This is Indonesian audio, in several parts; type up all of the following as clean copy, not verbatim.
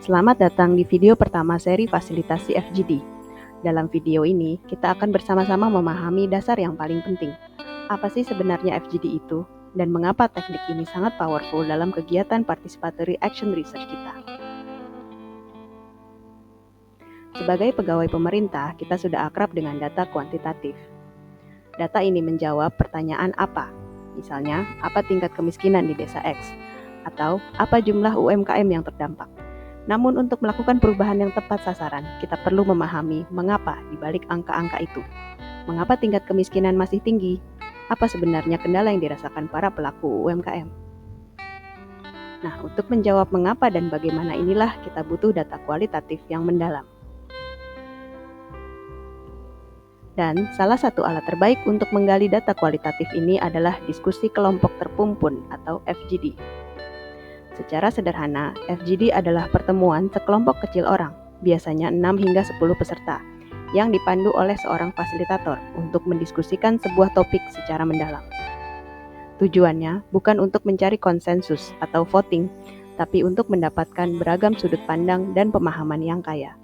Selamat datang di video pertama seri fasilitasi FGD. Dalam video ini, kita akan bersama-sama memahami dasar yang paling penting. Apa sih sebenarnya FGD itu? Dan mengapa teknik ini sangat powerful dalam kegiatan participatory action research kita? Sebagai pegawai pemerintah, kita sudah akrab dengan data kuantitatif. Data ini menjawab pertanyaan apa? Misalnya, apa tingkat kemiskinan di desa X? Atau apa jumlah UMKM yang terdampak? Namun untuk melakukan perubahan yang tepat sasaran, kita perlu memahami mengapa di balik angka-angka itu. Mengapa tingkat kemiskinan masih tinggi? Apa sebenarnya kendala yang dirasakan para pelaku UMKM? Nah, untuk menjawab mengapa dan bagaimana inilah kita butuh data kualitatif yang mendalam. Dan salah satu alat terbaik untuk menggali data kualitatif ini adalah diskusi kelompok terpumpun atau FGD. Secara sederhana, FGD adalah pertemuan sekelompok kecil orang, biasanya 6 hingga 10 peserta, yang dipandu oleh seorang fasilitator untuk mendiskusikan sebuah topik secara mendalam. Tujuannya bukan untuk mencari konsensus atau voting, tapi untuk mendapatkan beragam sudut pandang dan pemahaman yang kaya.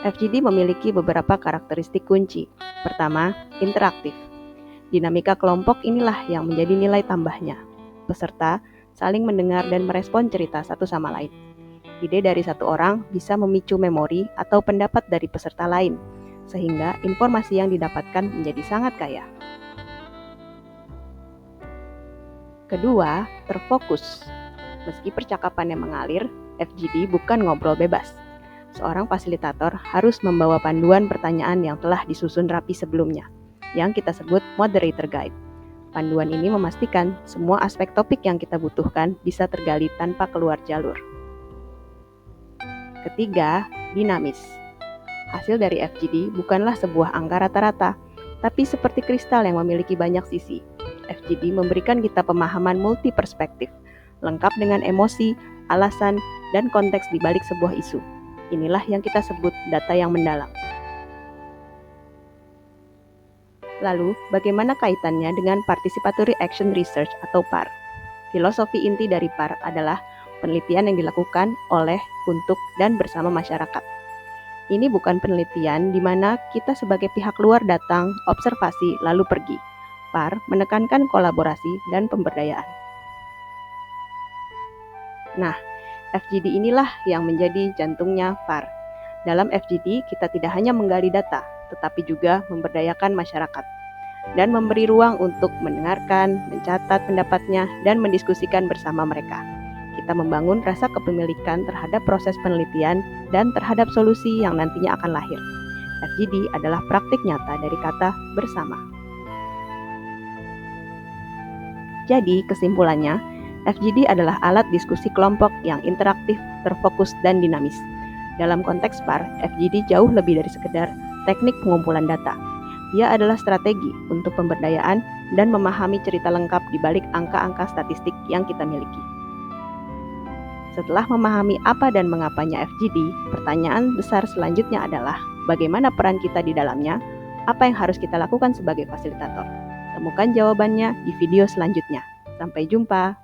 FGD memiliki beberapa karakteristik kunci. Pertama, interaktif. Dinamika kelompok inilah yang menjadi nilai tambahnya. Peserta saling mendengar dan merespon cerita satu sama lain. Ide dari satu orang bisa memicu memori atau pendapat dari peserta lain, sehingga informasi yang didapatkan menjadi sangat kaya. Kedua, terfokus. Meski percakapannya mengalir, FGD bukan ngobrol bebas. Seorang fasilitator harus membawa panduan pertanyaan yang telah disusun rapi sebelumnya, yang kita sebut moderator guide. Panduan ini memastikan semua aspek topik yang kita butuhkan bisa tergali tanpa keluar jalur. Ketiga, dinamis. Hasil dari FGD bukanlah sebuah angka rata-rata, tapi seperti kristal yang memiliki banyak sisi. FGD memberikan kita pemahaman multi perspektif, lengkap dengan emosi, alasan, dan konteks di balik sebuah isu. Inilah yang kita sebut data yang mendalam. Lalu, bagaimana kaitannya dengan Participatory Action Research atau PAR? Filosofi inti dari PAR adalah penelitian yang dilakukan oleh, untuk, dan bersama masyarakat. Ini bukan penelitian di mana kita sebagai pihak luar datang, observasi, lalu pergi. PAR menekankan kolaborasi dan pemberdayaan. Nah, FGD inilah yang menjadi jantungnya PAR. Dalam FGD, kita tidak hanya menggali data, tetapi juga memberdayakan masyarakat dan memberi ruang untuk mendengarkan, mencatat pendapatnya, dan mendiskusikan bersama mereka. Kita membangun rasa kepemilikan terhadap proses penelitian dan terhadap solusi yang nantinya akan lahir. FGD adalah praktik nyata dari kata bersama. Jadi, kesimpulannya, FGD adalah alat diskusi kelompok yang interaktif, terfokus, dan dinamis. Dalam konteks PAR, FGD jauh lebih dari sekedar teknik pengumpulan data. Ia adalah strategi untuk pemberdayaan dan memahami cerita lengkap di balik angka-angka statistik yang kita miliki. Setelah memahami apa dan mengapanya FGD, pertanyaan besar selanjutnya adalah bagaimana peran kita di dalamnya, apa yang harus kita lakukan sebagai fasilitator. Temukan jawabannya di video selanjutnya. Sampai jumpa.